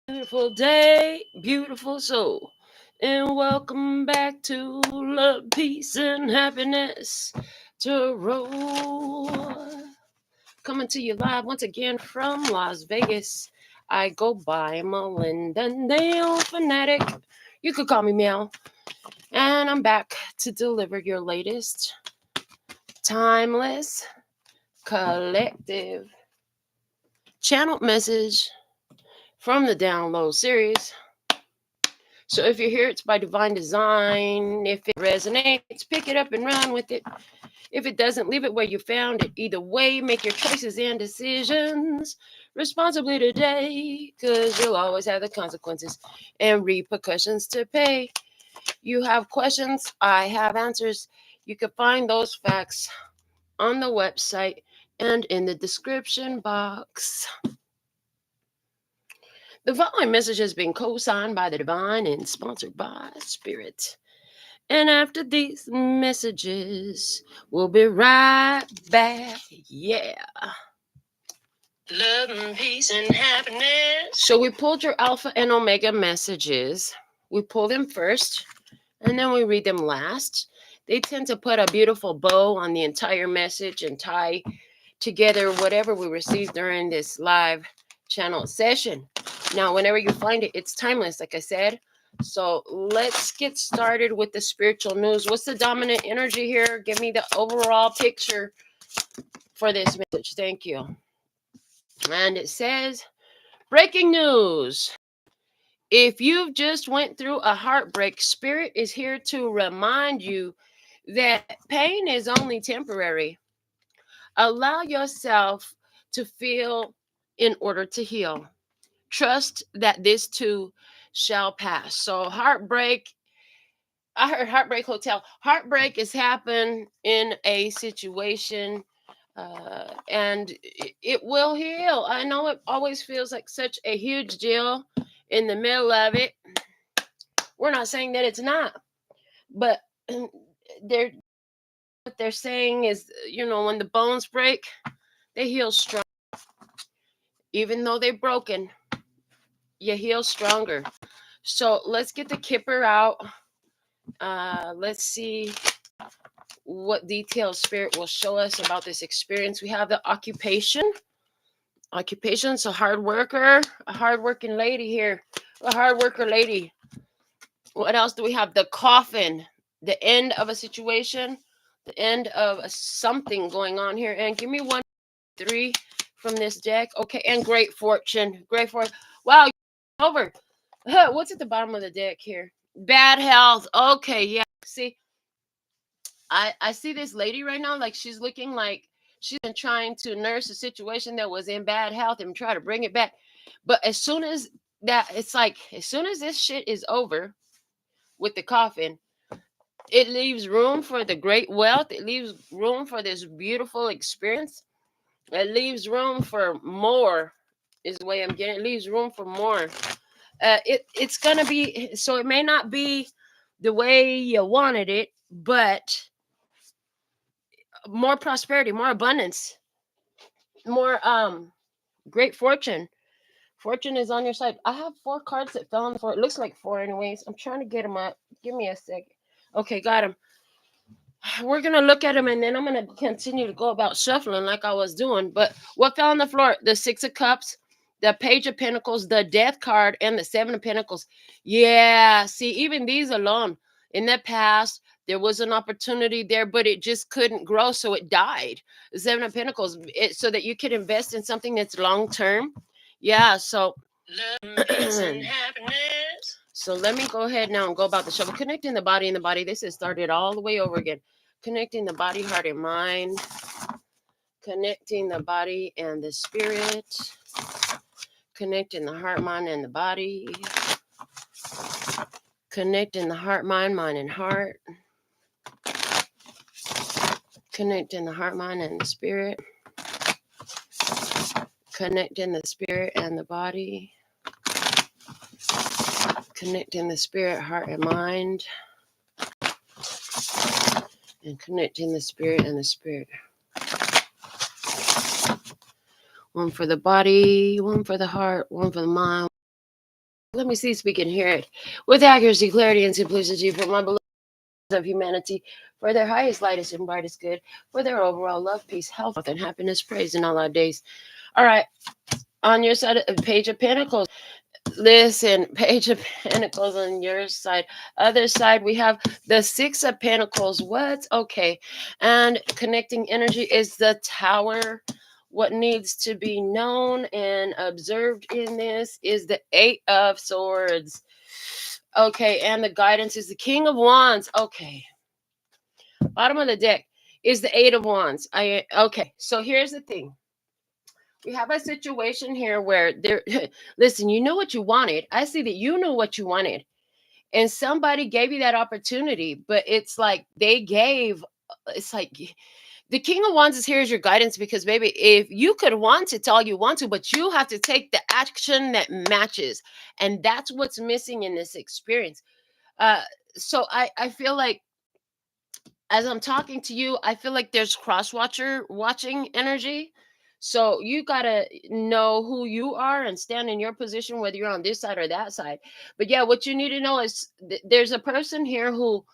Beautiful day, beautiful soul, and welcome back to Love, Peace, and Happiness Tarot. Coming to you live once again from Las Vegas. I go by Melinda NailFanatic. You could call me Meow. And I'm back to deliver your latest timeless collective channel message from the download series. So if you're here, it's by divine design. If it resonates, pick it up and run with it. If it doesn't, leave it where you found it. Either way, make your choices and decisions responsibly today, because you'll always have the consequences and repercussions to pay. You have questions, I have answers. You can find those facts on the website and in the description box. The following message has been co-signed by the divine and sponsored by Spirit. And after these messages, we'll be right back. Yeah. Love and peace and happiness. So we pulled your Alpha and Omega messages. We pull them first, and then we read them last. They tend to put a beautiful bow on the entire message and tie together whatever we receive during this live channel session. Now, whenever you find it, it's timeless, like I said. So let's get started with the spiritual news. What's the dominant energy here? Give me the overall picture for this message. Thank you. And it says, breaking news. If you've just went through a heartbreak, Spirit is here to remind you that pain is only temporary. Allow yourself to feel in order to heal. Trust that this too shall pass. So heartbreak, I heard Heartbreak Hotel. Heartbreak has happened in a situation, and it will heal. I know it always feels like such a huge deal in the middle of it. We're not saying that it's not, but they're what they're saying is, when the bones break, they heal strong. Even though they're broken, you heal stronger. So let's get the kipper out. Let's see what details Spirit will show us about this experience. We have the occupation. Occupation's a hard worker, a hard-working lady here. A hard worker lady. What else do we have? The coffin. The end of a situation. The end of something going on here. And give me 1, 3 from this deck. Okay, and great fortune. Great fortune. Wow, over. What's at the bottom of the deck here? Bad health. Okay, yeah. See, I see this lady right now, like she's looking like she's been trying to nurse a situation that was in bad health and try to bring it back. But as soon as as soon as this shit is over with the coffin, it leaves room for the great wealth. It leaves room for this beautiful experience. It leaves room for more, is the way I'm getting. It leaves room for more. It's gonna be, so it may not be the way you wanted it, but more prosperity, more abundance, more great fortune. Fortune is on your side. I have 4 cards that fell on the floor. It looks like 4 anyways. I'm trying to get them up. Give me a second. Okay, got them. We're gonna look at them and then I'm gonna continue to go about shuffling like I was doing. But what fell on the floor? The 6 of Cups, the Page of Pentacles, the Death card, and the 7 of Pentacles. Yeah, see, even these alone, in the past, there was an opportunity there, but it just couldn't grow, so it died. The 7 of Pentacles, so that you could invest in something that's long term. Yeah, so love, peace, and happiness. So let me go ahead now and go about the shuffle. Connecting the body and the body. This is started all the way over again. Connecting the body, heart, and mind. Connecting the body and the spirit. Connecting the heart, mind, and the body. Connecting the heart, mind, and heart. Connecting the heart, mind, and the spirit. Connecting the spirit and the body. Connecting the spirit, heart, and mind. And connecting the spirit and the spirit. One for the body, one for the heart, one for the mind, Let me see if we can hear it. With accuracy, clarity, and simplicity from my beloved of humanity, for their highest, lightest, and brightest good, for their overall love, peace, health, and happiness, praise in all our days. All right, on your side, Page of Pentacles. Listen, Page of Pentacles on your side. Other side, we have the Six of Pentacles. What? Okay. And connecting energy is the Tower. What needs to be known and observed in this is the Eight of Swords. Okay. And the guidance is the King of Wands. Okay. Bottom of the deck is the Eight of Wands. Okay. So here's the thing. We have a situation here where there listen, you know what you wanted. I see that you know what you wanted. And somebody gave you that opportunity, but it's like it's like the King of Wands is here as your guidance because baby, if you could want it all you want to, but you have to take the action that matches. And that's what's missing in this experience. Uh so I feel like as I'm talking to you, I feel like there's cross watching energy. So you gotta know who you are and stand in your position, whether you're on this side or that side. But yeah, what you need to know is there's a person here who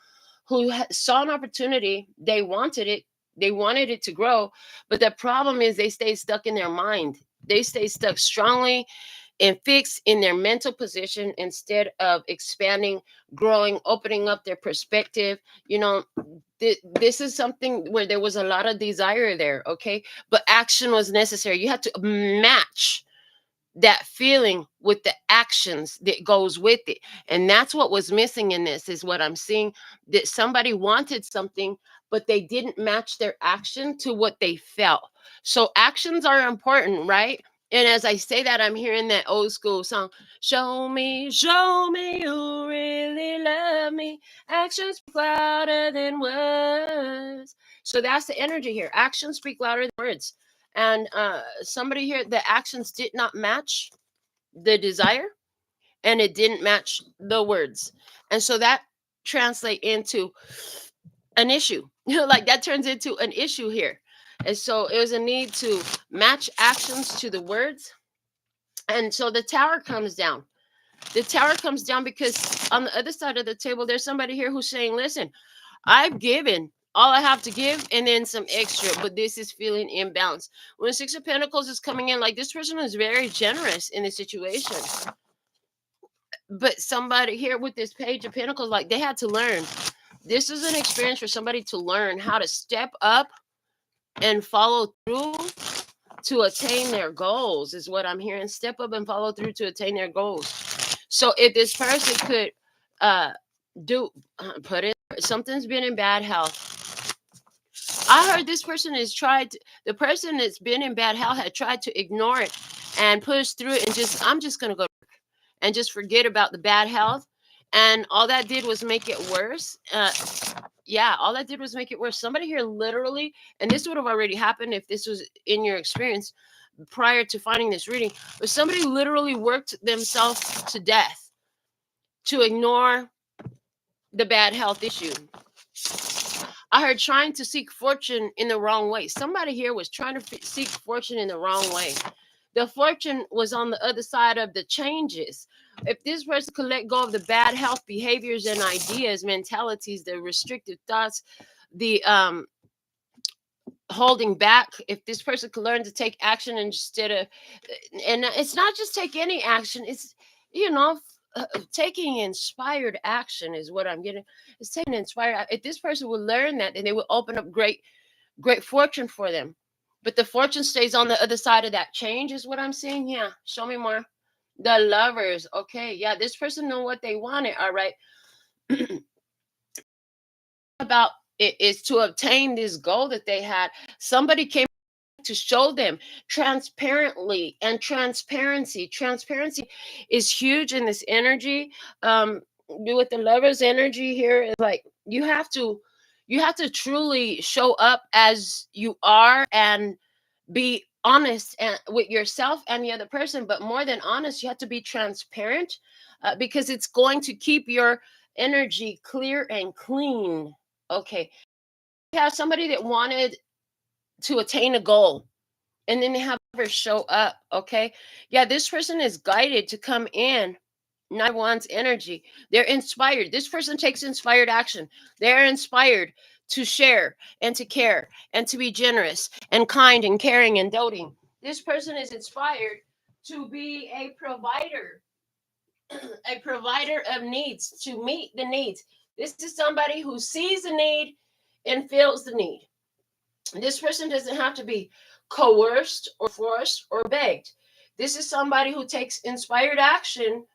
saw an opportunity. They wanted it to grow, but the problem is they stay stuck in their mind. They stay stuck strongly and fixed in their mental position instead of expanding, growing, opening up their perspective. You know, this is something where there was a lot of desire there, okay? But action was necessary. You have to match that feeling with the actions that goes with it. And that's what was missing in this is what I'm seeing, that somebody wanted something but they didn't match their action to what they felt. So actions are important, right? And as I say that, I'm hearing that old school song, show me you really love me. Actions speak louder than words. So that's the energy here. Actions speak louder than words. And somebody here, the actions did not match the desire and it didn't match the words. And so that translate into an issue. Like that turns into an issue here. And so it was a need to match actions to the words. And so the tower comes down. The tower comes down because on the other side of the table, there's somebody here who's saying, listen, I've given all I have to give and then some extra, but this is feeling imbalanced. When the Six of Pentacles is coming in, like this person is very generous in the situation. But somebody here with this Page of Pentacles, like they had to learn. This is an experience for somebody to learn how to step up and follow through to attain their goals, is what I'm hearing. Step up and follow through to attain their goals. So if this person could put it, something's been in bad health. I heard this person the person that's been in bad health had tried to ignore it and push through it and I'm just going to go and just forget about the bad health. And all that did was make it worse. All that did was make it worse. Somebody here literally, and this would have already happened if this was in your experience prior to finding this reading, but somebody literally worked themselves to death to ignore the bad health issue. I heard trying to seek fortune in the wrong way. Somebody here was trying to seek fortune in the wrong way. The fortune was on the other side of the changes. If this person could let go of the bad health behaviors and ideas, mentalities, the restrictive thoughts, the holding back, if this person could learn to take action instead of, and it's not just take any action, it's, taking inspired action is what I'm getting. It's taking inspired. If this person would learn that, then they would open up great fortune for them. But the fortune stays on the other side of that change is what I'm seeing. Yeah, show me more. The Lovers. Okay, yeah, this person know what they wanted. All right. About it is to obtain this goal that they had. Somebody came to show them transparently, and transparency is huge in this energy. With the Lovers energy here is like you have to truly show up as you are and be honest and with yourself and the other person. But more than honest, you have to be transparent, because it's going to keep your energy clear and clean. Okay, you have somebody that wanted to attain a goal and then they have her show up. Okay, yeah, this person is guided to come in Nine of Wands energy. They're inspired. This person takes inspired action. They're inspired to share and to care and to be generous and kind and caring and doting. This person is inspired to be a provider, a provider of needs, to meet the needs. This is somebody who sees the need and feels the need. This person doesn't have to be coerced or forced or begged. This is somebody who takes inspired action,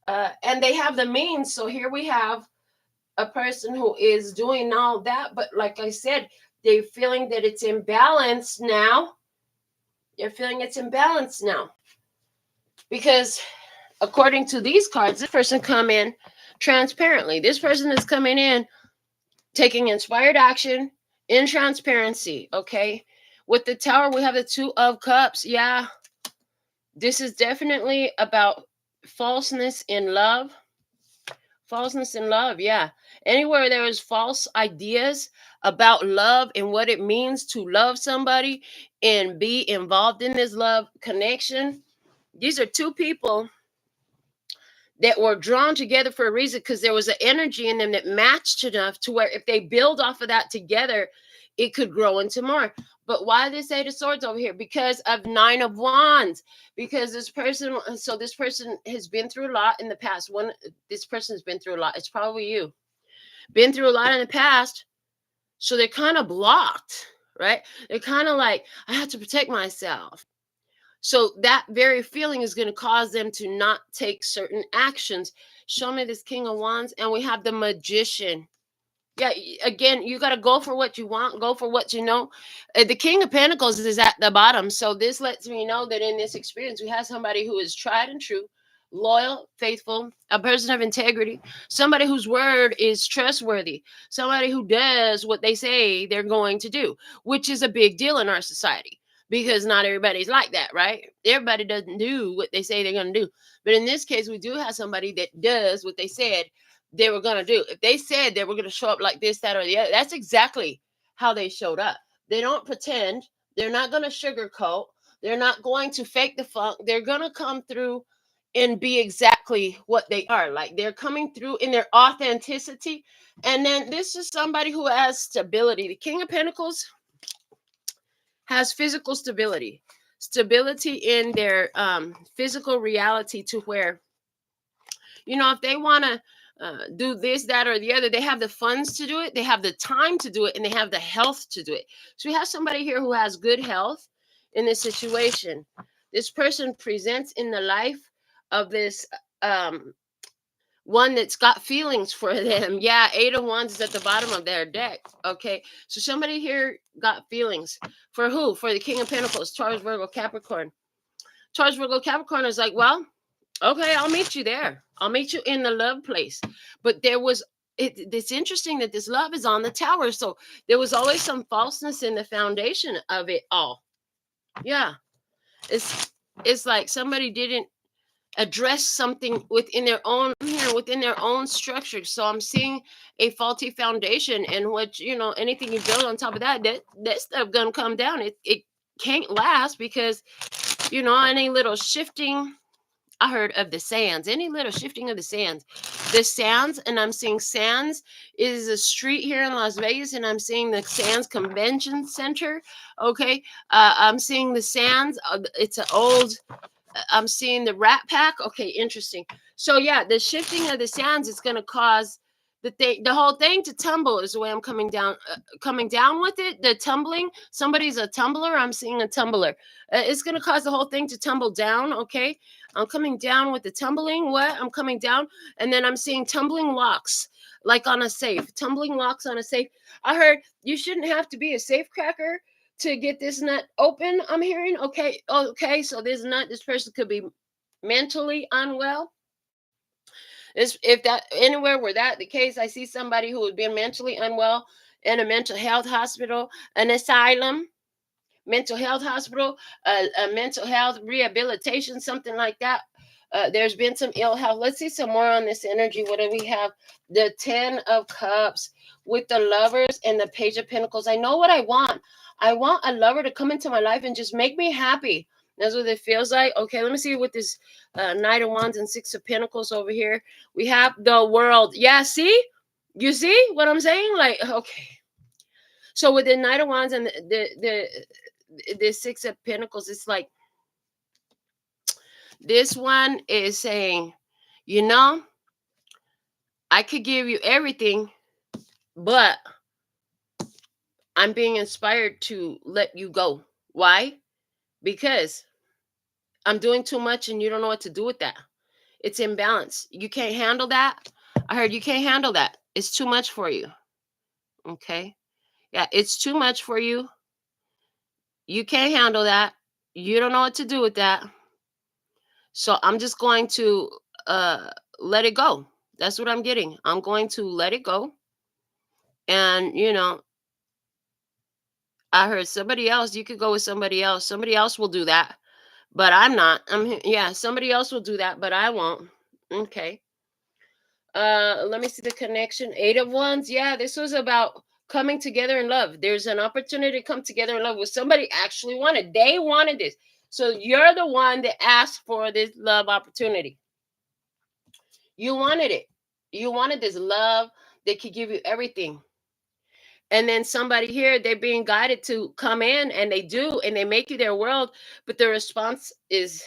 and they have the means. So here we have a person who is doing all that, but like I said, they're feeling that it's imbalanced now. They're feeling it's imbalanced now because according to these cards, this person come in transparently. This person is coming in taking inspired action in transparency. Okay, with the Tower, we have the Two of Cups. Yeah, this is definitely about falseness in love. Falseness in love, yeah. Anywhere there is false ideas about love and what it means to love somebody and be involved in this love connection, these are two people that were drawn together for a reason, because there was an energy in them that matched enough to where if they build off of that together, it could grow into more. But why this Eight of Swords over here? Because of Nine of Wands. Because this person has been through a lot in the past. This person has been through a lot. It's probably you. Been through a lot in the past. So they're kind of blocked, right? They're kind of like, I have to protect myself. So that very feeling is going to cause them to not take certain actions. Show me this King of Wands, and we have the Magician. Yeah, again, you got to go for what you want, go for what you know. The King of Pentacles is at the bottom. So this lets me know that in this experience, we have somebody who is tried and true, loyal, faithful, a person of integrity, somebody whose word is trustworthy, somebody who does what they say they're going to do, which is a big deal in our society because not everybody's like that, right? Everybody doesn't do what they say they're going to do. But in this case, we do have somebody that does what they said they were going to do. If they said they were going to show up like this, that, or the other, that's exactly how they showed up. They don't pretend. They're not going to sugarcoat. They're not going to fake the funk. They're going to come through and be exactly what they are. Like they're coming through in their authenticity. And then this is somebody who has stability. The King of Pentacles has physical stability. Stability in their physical reality, to where, if they want to do this, that, or the other, they have the funds to do it, they have the time to do it, and they have the health to do it. So we have somebody here who has good health in this situation. This person presents in the life of this one that's got feelings for them. Yeah, Eight of Wands is at the bottom of their deck. Okay, so somebody here got feelings for who? For the King of Pentacles, Taurus, Virgo, Capricorn. Taurus, Virgo, Capricorn is like, well, okay, I'll meet you there. I'll meet you in the love place. But it's interesting that this love is on the Tower. So there was always some falseness in the foundation of it all. Yeah. It's like somebody didn't address something within their own structure. So I'm seeing a faulty foundation, and what, anything you build on top of that stuff gonna come down. It can't last because, any little shifting. I heard of the sands, any little shifting of the sands. The sands, and I'm seeing sands is a street here in Las Vegas, and I'm seeing the Sands Convention Center. Okay. I'm seeing the sands. It's an old, I'm seeing the Rat Pack. Okay, interesting. So yeah, the shifting of the sands is going to cause the whole thing to tumble, is the way I'm coming down with it. The tumbling, somebody's a tumbler. I'm seeing a tumbler. It's going to cause the whole thing to tumble down. Okay. I'm coming down with the tumbling. I'm coming down, and then I'm seeing tumbling locks, like on a safe. Tumbling locks on a safe. I heard you shouldn't have to be a safe cracker to get this nut open. I'm hearing. Okay. So this person could be mentally unwell. If that anywhere were that the case, I see somebody who would be mentally unwell in a mental health hospital, an asylum, mental health hospital, a mental health rehabilitation, something like that. There's been some ill health. Let's see some more on this energy. What do we have? The Ten of Cups with the Lovers and the Page of Pentacles. I know what I want. I want a lover to come into my life and just make me happy. That's what it feels like. Okay, let me see what this Knight of Wands and Six of Pentacles over here. We have the World. Yeah, see? You see what I'm saying? Like, okay. So with the Knight of Wands and the Six of Pentacles, it's like this one is saying, you know, I could give you everything, but I'm being inspired to let you go. Why? Because I'm doing too much and you don't know what to do with that. It's imbalance. You can't handle that. I heard you can't handle that. It's too much for you. Okay. Yeah, it's too much for you. You can't handle that. You don't know what to do with that. So I'm just going to let it go. That's what I'm getting. I'm going to let it go. And, you know, I heard somebody else, you could go with somebody else. Somebody else will do that. But I'm not. Yeah, somebody else will do that, but I won't. Okay. Let me see the connection. Eight of Wands. Yeah, this was about coming together in love. There's an opportunity to come together in love with somebody actually wanted. They wanted this. So you're the one that asked for this love opportunity. You wanted it. You wanted this love that could give you everything. And then somebody here, they're being guided to come in, and they do, and they make you their world, but the response is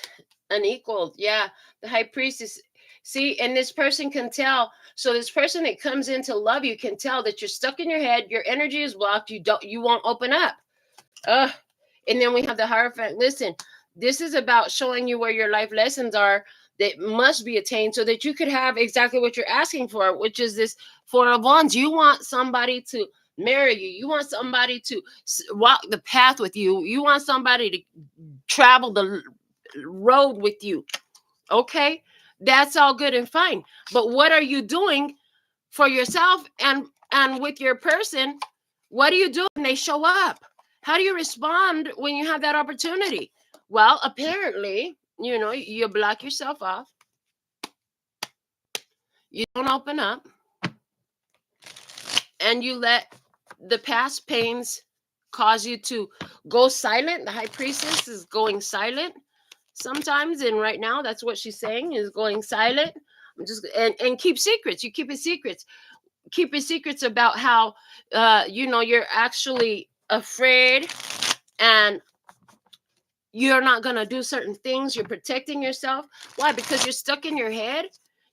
unequal. Yeah, the high priestess. See, and this person can tell. So this person that comes in to love you can tell that you're stuck in your head, your energy is blocked, you won't open up. Ugh. And then we have the Hierophant. Listen, this is about showing you where your life lessons are that must be attained so that you could have exactly what you're asking for, which is this Four of Wands. You want somebody to marry you. You want somebody to walk the path with you. You want somebody to travel the road with you. Okay? That's all good and fine. But what are you doing for yourself and with your person? What do you do when they show up? How do you respond when you have that opportunity? Well, apparently, you know, you block yourself off. You don't open up, and you let the past pains cause you to go silent. The High Priestess is going silent sometimes, and right now that's what she's saying, is going silent. I'm just and keep secrets. You keep it secrets. Keep it secrets about how you know, you're actually afraid and you're not going to do certain things. You're protecting yourself. Why? Because you're stuck in your head.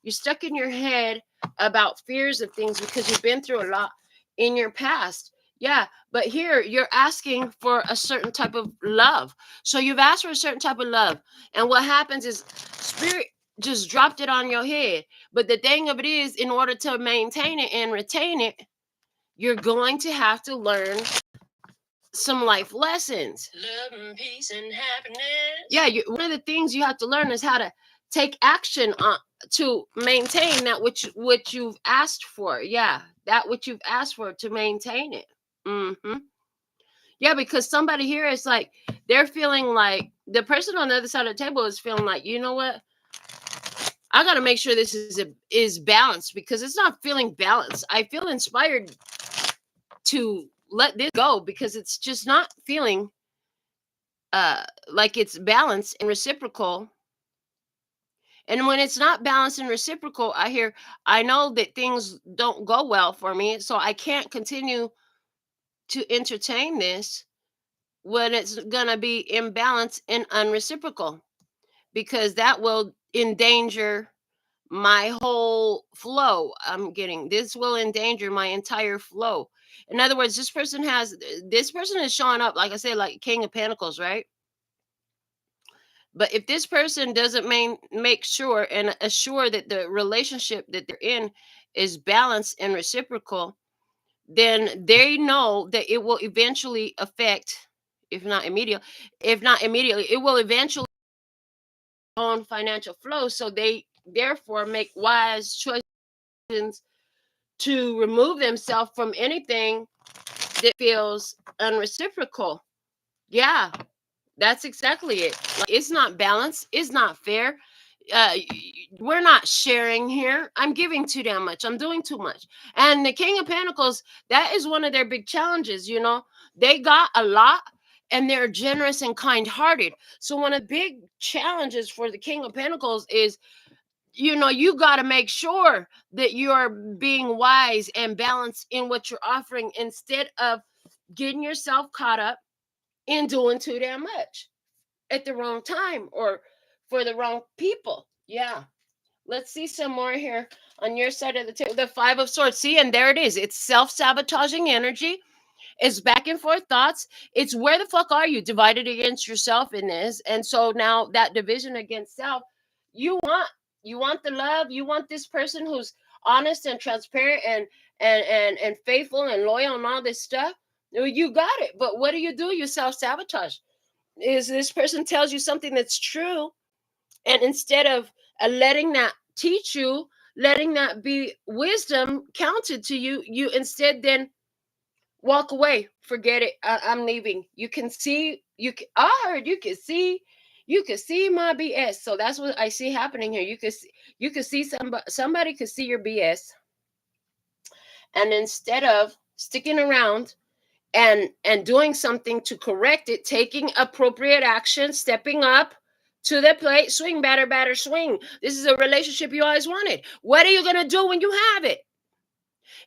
You're stuck in your head about fears of things because you've been through a lot in your past. Yeah, but here you're asking for a certain type of love. So you've asked for a certain type of love. And what happens is spirit just dropped it on your head. But the thing of it is, in order to maintain it and retain it, you're going to have to learn some life lessons. Love and peace and happiness. Yeah, one of the things you have to learn is how to take action to maintain that which you've asked for. Yeah, that which you've asked for, to maintain it. Yeah, because somebody here is like, they're feeling like, the person on the other side of the table is feeling like, you know what? I got to make sure this is balanced, because it's not feeling balanced. I feel inspired to let this go because it's just not feeling like it's balanced and reciprocal. And when it's not balanced and reciprocal, I know that things don't go well for me, so I can't continue to entertain this when it's gonna be imbalanced and unreciprocal, because that will endanger my whole flow. This will endanger my entire flow. In other words, this person is showing up, like I said, like King of Pentacles, right? But if this person doesn't make sure and assure that the relationship that they're in is balanced and reciprocal, then they know that it will eventually affect, if not immediately, it will eventually own financial flow. So they therefore make wise choices to remove themselves from anything that feels unreciprocal. Yeah, that's exactly it. Like, it's not balanced. It's not fair. We're not sharing here. I'm giving too damn much. I'm doing too much. And the King of Pentacles, that is one of their big challenges. You know, they got a lot, and they're generous and kind-hearted. So one of the big challenges for the King of Pentacles is, you got to make sure that you're being wise and balanced in what you're offering, instead of getting yourself caught up in doing too damn much at the wrong time or for the wrong people. Yeah. Let's see some more here on your side of the table. The Five of Swords. See, and there it is. It's self-sabotaging energy. It's back and forth thoughts. It's where the fuck are you divided against yourself in this? And so now that division against self, you want the love. You want this person who's honest and transparent and faithful and loyal and all this stuff. You got it. But what do? You self-sabotage. Is this person tells you something that's true, and instead of letting that teach you, letting that be wisdom counted to you, you instead then walk away. Forget it. I'm leaving. You can see. I heard you can see. You can see my BS. So that's what I see happening here. You can see somebody could see your BS, and instead of sticking around and doing something to correct it, taking appropriate action, stepping up to the plate, swing, batter, batter, swing. This is a relationship you always wanted. What are you going to do when you have it?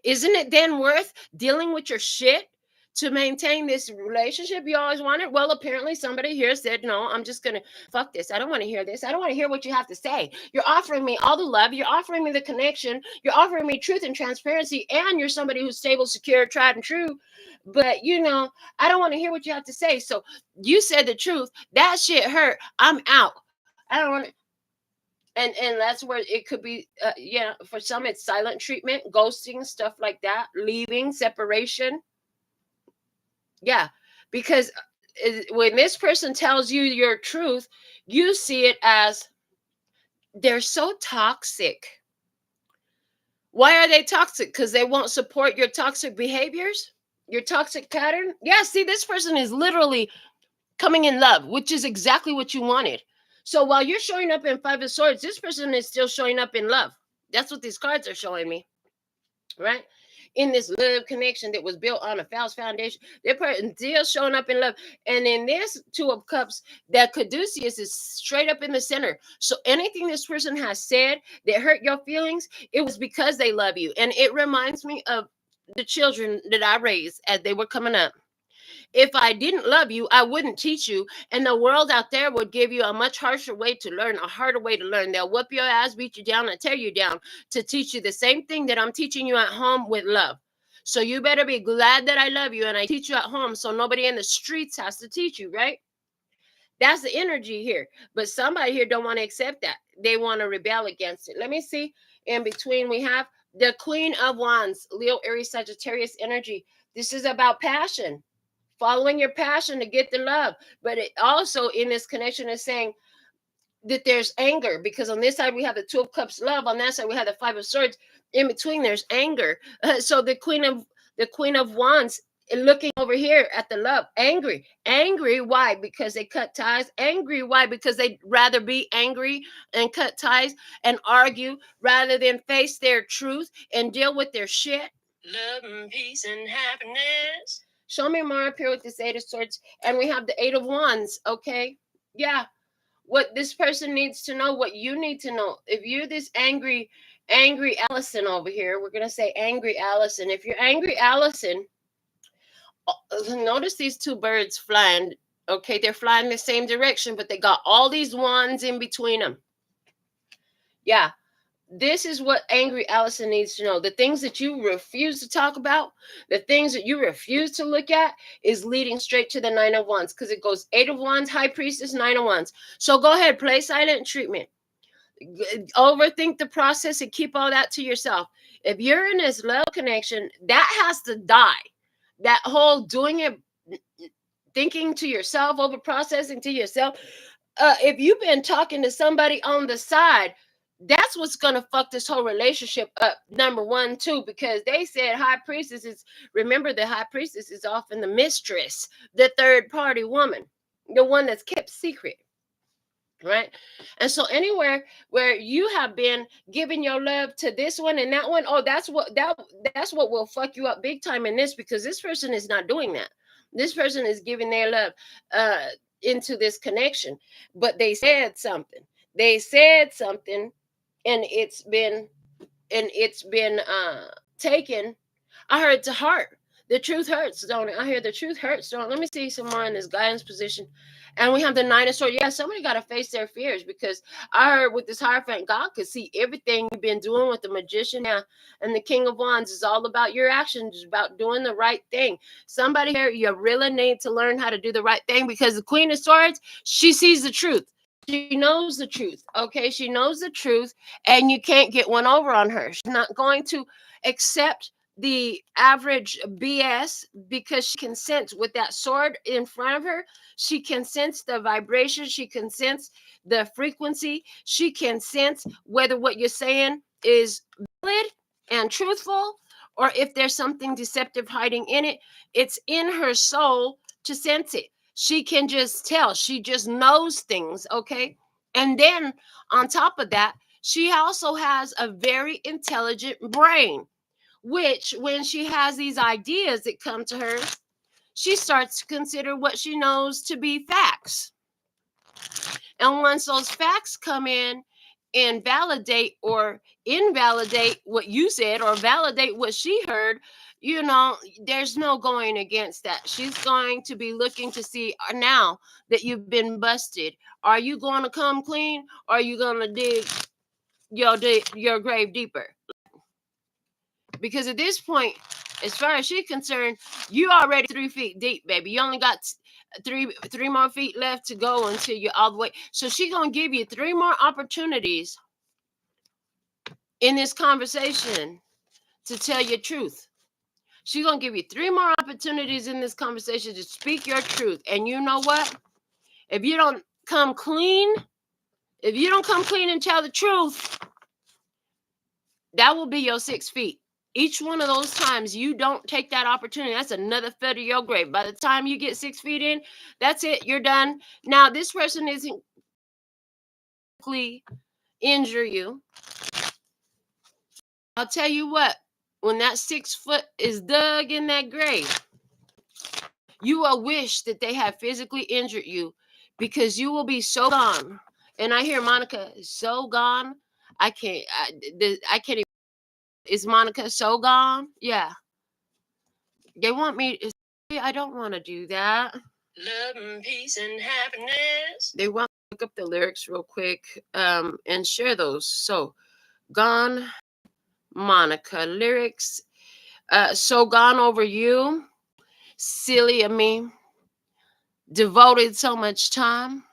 Isn't it then worth dealing with your shit to maintain this relationship you always wanted? Well, apparently somebody here said, no, I'm just going to fuck this. I don't want to hear this. I don't want to hear what you have to say. You're offering me all the love. You're offering me the connection. You're offering me truth and transparency. And you're somebody who's stable, secure, tried and true. But, I don't want to hear what you have to say. So you said the truth. That shit hurt. I'm out. I don't want to. And that's where it could be, for some it's silent treatment, ghosting, stuff like that, leaving, separation. Yeah, because when this person tells you your truth, you see it as they're so toxic. Why are they toxic? Because they won't support your toxic behaviors, your toxic pattern. Yeah, see, this person is literally coming in love, which is exactly what you wanted. So while you're showing up in Five of Swords, this person is still showing up in love. That's what these cards are showing me, right? In this love connection that was built on a false foundation, they're still showing up in love. And in this Two of Cups, that caduceus is straight up in the center. So anything this person has said that hurt your feelings, it was because they love you. And it reminds me of the children that I raised as they were coming up. If I didn't love you, I wouldn't teach you. And the world out there would give you a much harsher way to learn, a harder way to learn. They'll whip your ass, beat you down, and tear you down to teach you the same thing that I'm teaching you at home with love. So you better be glad that I love you and I teach you at home, so nobody in the streets has to teach you, right? That's the energy here. But somebody here don't want to accept that. They want to rebel against it. Let me see. In between, we have the Queen of Wands, Leo, Aries, Sagittarius energy. This is about passion. Following your passion to get the love. But it also in this connection is saying that there's anger, because on this side we have the Two of Cups love, on that side we have the Five of Swords. In between there's anger. So the Queen of Wands looking over here at the love, angry. Why? Because they cut ties. Angry, why? Because they'd rather be angry and cut ties and argue rather than face their truth and deal with their shit. Love and peace and happiness. Show me more up here with this Eight of Swords. And we have the Eight of Wands, okay? Yeah. What this person needs to know, what you need to know. If you're this angry Allison over here, we're going to say angry Allison. If you're angry Allison, notice these two birds flying, okay? They're flying the same direction, but they got all these wands in between them. Yeah. This is what angry Allison needs to know. The things that you refuse to talk about, the things that you refuse to look at is leading straight to the Nine of Wands, because it goes Eight of Wands, High Priestess, Nine of Wands. So go ahead, play silent treatment. Overthink the process and keep all that to yourself. If you're in this love connection, that has to die. That whole doing it, thinking to yourself, over processing to yourself. If you've been talking to somebody on the side, that's what's going to fuck this whole relationship up. Number one, too, because they said High Priestess is, remember, the High Priestess is often the mistress, the third party woman, the one that's kept secret. Right? And so anywhere where you have been giving your love to this one and that one, that's what will fuck you up big time in this, because this person is not doing that. This person is giving their love into this connection, but they said something. They said something, and it's been taken. I heard to heart. The truth hurts, don't it? I hear the truth hurts, don't it? Let me see some more in this guidance position. And we have the Nine of Swords. Yeah, somebody got to face their fears, because I heard with this Hierophant, God could see everything you've been doing with the Magician. Yeah, and the King of Wands is all about your actions, it's about doing the right thing. Somebody here, you really need to learn how to do the right thing, because the Queen of Swords, she sees the truth. She knows the truth. Okay, she knows the truth, and you can't get one over on her. She's not going to accept the average BS, because she can sense with that sword in front of her. She can sense the vibration. She can sense the frequency. She can sense whether what you're saying is valid and truthful, or if there's something deceptive hiding in it. It's in her soul to sense it. She can just tell. She just knows things. Okay. And then on top of that, she also has a very intelligent brain, which when she has these ideas that come to her, she starts to consider what she knows to be facts. And once those facts come in and validate or invalidate what you said, or validate what she heard, there's no going against that. She's going to be looking to see, now that you've been busted, are you going to come clean, or are you going to dig your grave deeper? Because at this point, as far as she's concerned, you already 3 feet deep, baby. You only got three more feet left to go until you're all the way. So she's gonna give you 3 more opportunities in this conversation to tell your truth. She's gonna give you 3 more opportunities in this conversation to speak your truth. And you know what? If you don't come clean, and tell the truth, that will be your 6 feet. Each one of those times you don't take that opportunity, that's another foot of your grave. By the time you get 6 feet in, that's it. You're done. Now, this person isn't injure you. I'll tell you what, when that 6 foot is dug in that grave, you will wish that they had physically injured you, because you will be so gone. And I hear Monica, so gone. I can't even. Is Monica so gone? Yeah. They want me to. I don't want to do that. Love and peace and happiness. They want to look up the lyrics real quick and share those. So, gone, Monica lyrics. So gone over you. Silly of me. Devoted so much time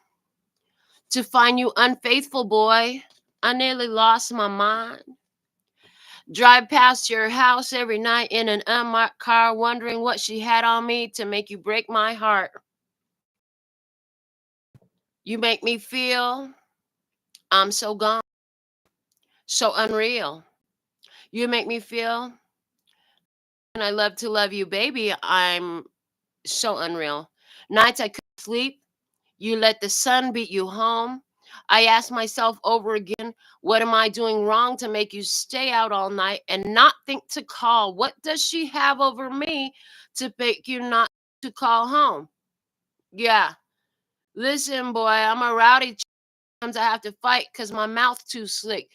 to find you unfaithful, boy. I nearly lost my mind. Drive past your house every night in an unmarked car, wondering what she had on me to make you break my heart. You make me feel I'm so gone, so unreal. You make me feel, and I love to love you, baby. I'm so unreal. Nights I couldn't sleep. You let the sun beat you home. I ask myself over again, what am I doing wrong to make you stay out all night and not think to call? What does she have over me to make you not to call home? Yeah. Listen, boy, I'm a rowdy. Sometimes I have to fight because my mouth too slick.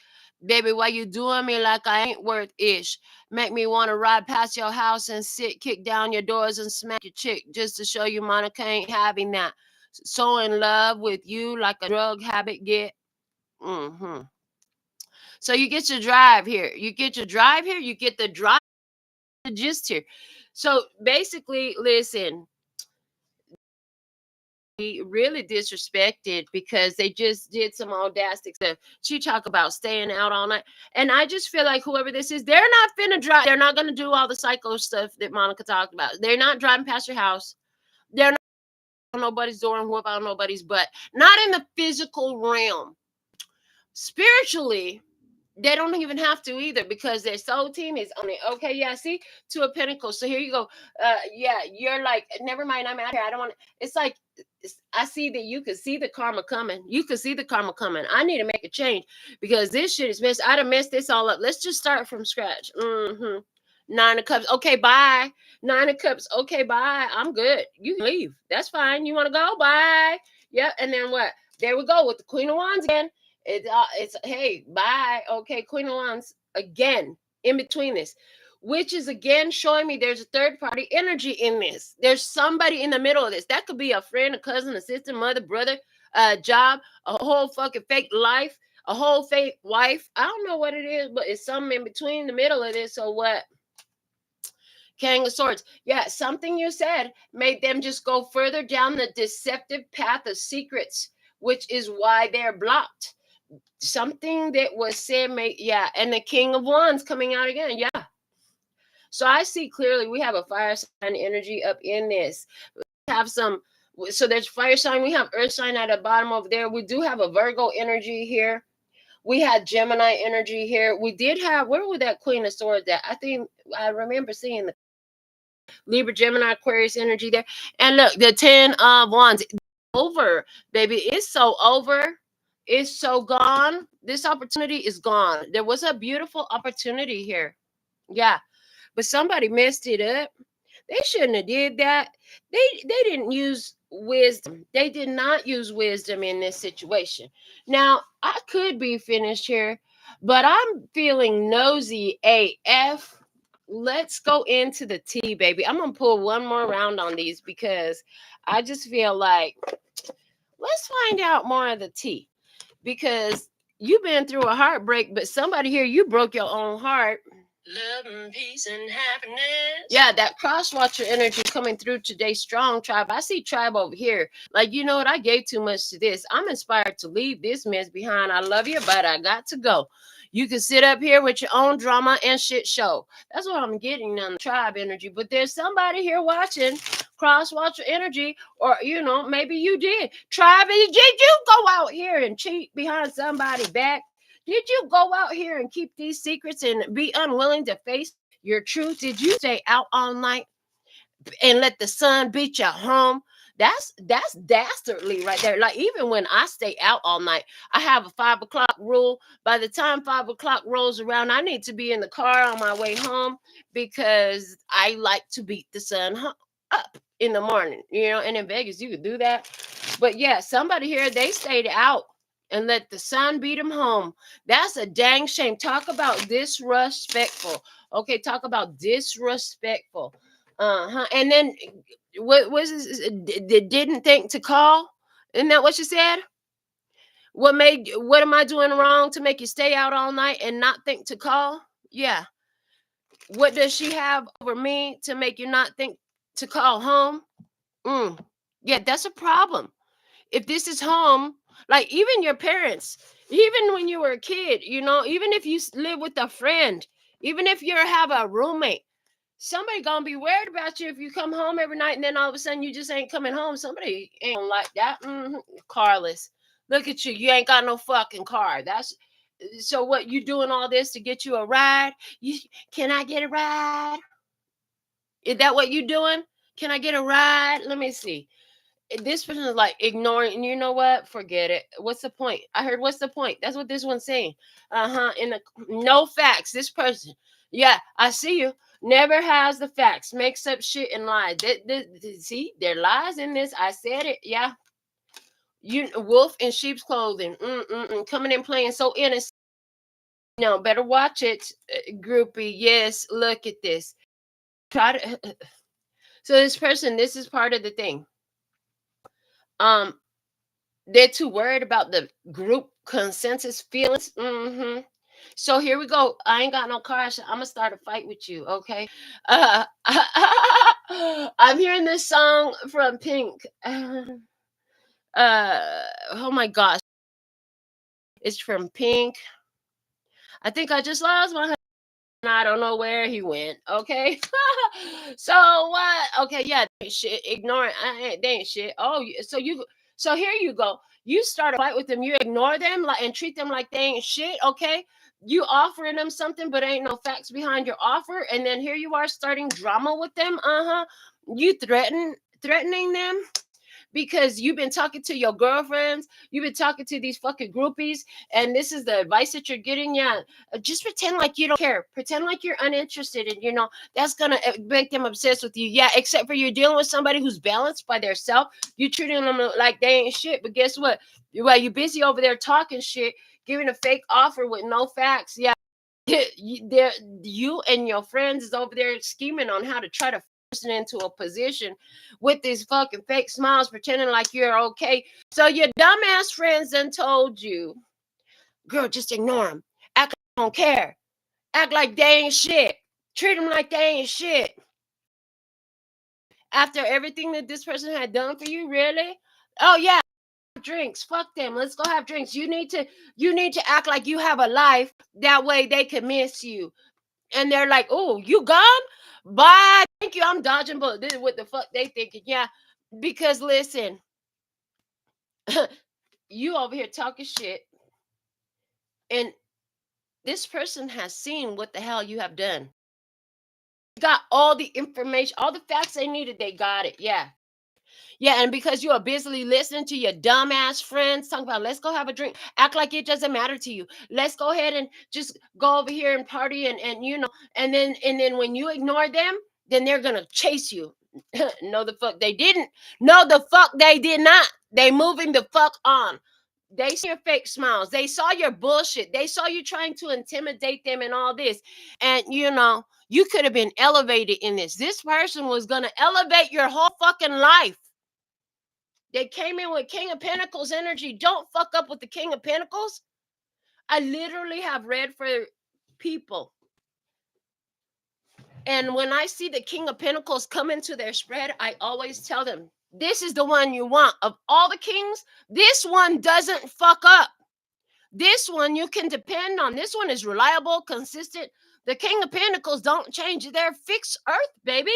Baby, why you doing me like I ain't worth ish? Make me want to ride past your house and sit, kick down your doors and smack your chick just to show you Monica ain't having that. So in love with you like a drug habit get. So you get your drive here. You get your drive here. You get the drive, the gist here. So basically, listen, really disrespected because they just did some audacity stuff. She talk about staying out all night, and I just feel like whoever this is, they're not finna drive. They're not gonna do all the psycho stuff that Monica talked about. They're not driving past your house. They're not on nobody's door and whoop on nobody's butt. Not in the physical realm. Spiritually, they don't even have to either, because their soul team is on it. Okay, yeah, see, 2 of Pentacles. So here you go. Yeah, you're like, never mind, I'm out here. I don't want. It's like, I see that you could see the karma coming. You could see the karma coming. I need to make a change because this shit is messed. I'd have messed this all up. Let's just start from scratch. 9 of Cups. Okay, bye. Nine of Cups. Okay, bye. I'm good. You can leave. That's fine. You want to go? Bye. Yep. And then what? There we go with the Queen of Wands again. It's hey, bye. Okay, Queen of Wands again in between this, which is again showing me there's a third party energy in this. There's somebody in the middle of this. That could be a friend, a cousin, a sister, mother, brother, a job, a whole fucking fake life, a whole fake wife. I don't know what it is, but it's something in between the middle of this. So what? King of Swords. Yeah, something you said made them just go further down the deceptive path of secrets, which is why they're blocked. Something that was said made, yeah, and the King of Wands coming out again. Yeah. So I see clearly we have a fire sign energy up in this. We have some, so there's fire sign. We have earth sign at the bottom over there. We do have a Virgo energy here. We had Gemini energy here. We did have, where was that Queen of Swords at? I think I remember seeing the Libra, Gemini, Aquarius energy there. And look, the 10 of Wands. Over, baby. It's so over. It's so gone. This opportunity is gone. There was a beautiful opportunity here. Yeah. But somebody messed it up. They shouldn't have did that. They didn't use wisdom. They did not use wisdom in this situation. Now, I could be finished here, but I'm feeling nosy AF. Let's go into the tea, baby. I'm going to pull one more round on these because I just feel like let's find out more of the tea, because you've been through a heartbreak, but somebody here, you broke your own heart. Love and peace and happiness. Yeah, that cross watcher energy coming through today. Strong tribe. I see tribe over here. Like, you know what? I gave too much to this. I'm inspired to leave this mess behind. I love you, but I got to go. You can sit up here with your own drama and shit show. That's what I'm getting on the tribe energy. But there's somebody here watching cross watcher energy, or maybe you did. Tribe, did you go out here and cheat behind somebody's back? Did you go out here and keep these secrets and be unwilling to face your truth? Did you stay out all night and let the sun beat you home? That's dastardly right there. Like, even when I stay out all night, I have a 5 o'clock rule. By the time 5 o'clock rolls around, I need to be in the car on my way home, because I like to beat the sun up in the morning. And in Vegas, you could do that. But yeah, somebody here, they stayed out and let the sun beat them home. That's a dang shame. Talk about disrespectful. Okay, talk about disrespectful. And then what was this? Didn't think to call? Isn't that what you said? What am I doing wrong to make you stay out all night and not think to call? Yeah. What does she have over me to make you not think to call home? Yeah, that's a problem. If this is home, like even your parents, even when you were a kid, even if you live with a friend, even if you have a roommate, somebody gonna be worried about you if you come home every night and then all of a sudden you just ain't coming home. Somebody ain't gonna like that. Carless, look at you. You ain't got no fucking car. So what, you doing all this to get you a ride? Can I get a ride? Is that what you doing? Can I get a ride? Let me see. This person is like ignoring, and you know what? Forget it. What's the point? I heard, what's the point? That's what this one's saying. In the no facts. This person, yeah, I see you. Never has the facts. Makes up shit and lies. See, there lies in this. I said it. Yeah. You wolf in sheep's clothing. Coming in playing so innocent. No, better watch it, groupie. Yes, look at this. Try to. So this person, this is part of the thing. They're too worried about the group consensus feelings. So here we go. I ain't got no car, so I'm gonna start a fight with you, okay? I'm hearing this song from Pink. Oh my gosh, it's from Pink. I think I just lost my husband. I don't know where he went. Okay. So what? Okay, yeah, they ain't shit. Ignore it. They ain't shit. Oh, so here you go. You start a fight with them. You ignore them and treat them like they ain't shit. Okay. You offering them something, but ain't no facts behind your offer. And then here you are starting drama with them. You threatening them. because you've been talking to your girlfriends, you've been talking to these fucking groupies, and this is the advice that you're getting. Yeah, just pretend like you don't care. Pretend like you're uninterested, and that's gonna make them obsessed with you. Yeah, except for you're dealing with somebody who's balanced by their self. You treating them like they ain't shit. But guess what? While you're busy over there talking shit, giving a fake offer with no facts. Yeah. You and your friends is over there scheming on how to try to force it into a position with these fucking fake smiles, pretending like you're okay. So your dumbass friends then told you, girl, just ignore them. Act like you don't care. Act like they ain't shit. Treat them like they ain't shit. After everything that this person had done for you, really? Oh yeah, drinks. Fuck them. Let's go have drinks. You need to act like you have a life. That way they can miss you. And they're like, "Oh, you gone? Bye. Thank you. I'm dodging bullets." This is what the fuck they thinking. Yeah, because listen, you over here talking shit, and this person has seen what the hell you have done. Got all the information, all the facts they needed. They got it. Yeah. Yeah, and because you are busily listening to your dumbass friends talking about, let's go have a drink, act like it doesn't matter to you. Let's go ahead and just go over here and party, and then when you ignore them, then they're gonna chase you. No, the fuck they didn't. No, the fuck they did not. They moving the fuck on. They see your fake smiles. They saw your bullshit. They saw you trying to intimidate them and all this. And you could have been elevated in this. This person was gonna elevate your whole fucking life. They came in with King of Pentacles energy. Don't fuck up with the King of Pentacles. I literally have read for people. And when I see the King of Pentacles come into their spread, I always tell them, this is the one you want. Of all the kings, this one doesn't fuck up. This one you can depend on. This one is reliable, consistent. The King of Pentacles don't change. They're fixed earth, baby.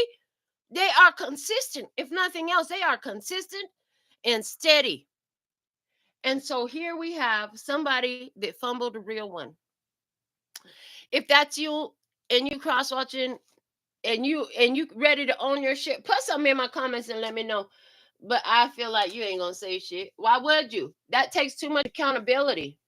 They are consistent. If nothing else, they are consistent and steady. And so here we have somebody that fumbled a real one. If that's you and you cross watching and you ready to own your shit, put something in my comments and let me know. But I feel like you ain't gonna say shit. Why would you? That takes too much accountability.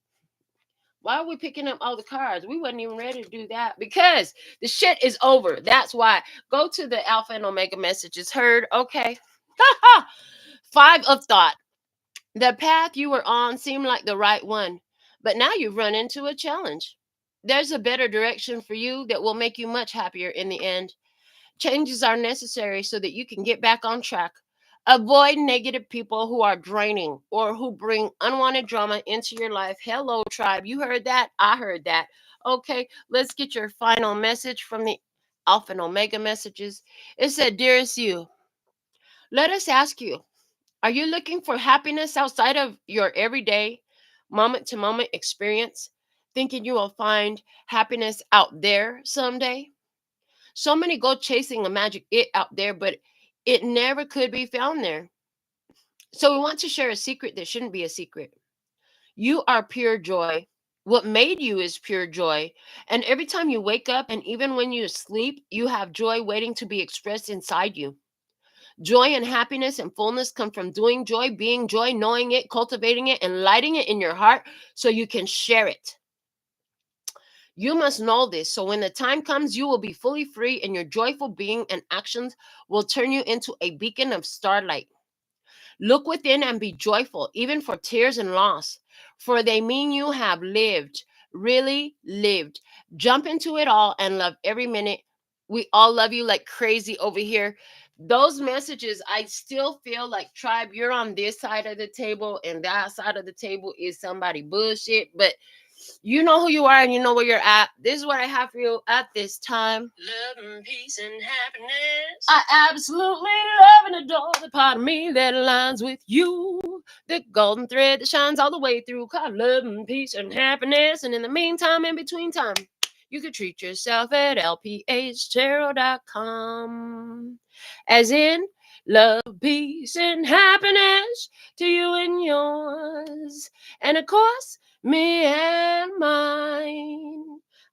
Why are we picking up all the cards? We wasn't even ready to do that because the shit is over. That's why. Go to the Alpha and Omega messages. Heard? Okay. 5 of thought. The path you were on seemed like the right one, but now you've run into a challenge. There's a better direction for you that will make you much happier in the end. Changes are necessary so that you can get back on track. Avoid negative people who are draining or who bring unwanted drama into your life. Hello, tribe. You heard that? I heard that. Okay, let's get your final message from the Alpha and Omega messages. It said, Dearest you, let us ask you, are you looking for happiness outside of your everyday, moment to moment experience, thinking you will find happiness out there someday? So many go chasing a magic it out there, but it never could be found there. So we want to share a secret that shouldn't be a secret. You are pure joy. What made you is pure joy. And every time you wake up and even when you sleep, you have joy waiting to be expressed inside you. Joy and happiness and fullness come from doing joy, being joy, knowing it, cultivating it, and lighting it in your heart so you can share it. You must know this, so when the time comes, you will be fully free, and your joyful being and actions will turn you into a beacon of starlight. Look within and be joyful, even for tears and loss, for they mean you have lived, really lived. Jump into it all and love every minute. We all love you like crazy over here. Those messages, I still feel like, tribe, you're on this side of the table and that side of the table is somebody bullshit, but you know who you are and you know where you're at. This is what I have for you at this time. Love and peace and happiness. I absolutely love and adore the part of me that aligns with you. The golden thread that shines all the way through. Called love and peace and happiness. And in the meantime, in between time, you can treat yourself at LPHtarot.com. As in, love, peace, and happiness to you and yours. And of course, me and mine.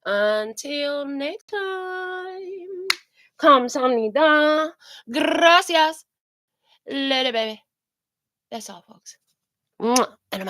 Until next time. Kamsahamnida. Gracias. Lady baby. That's all, folks. Mwah. And I'm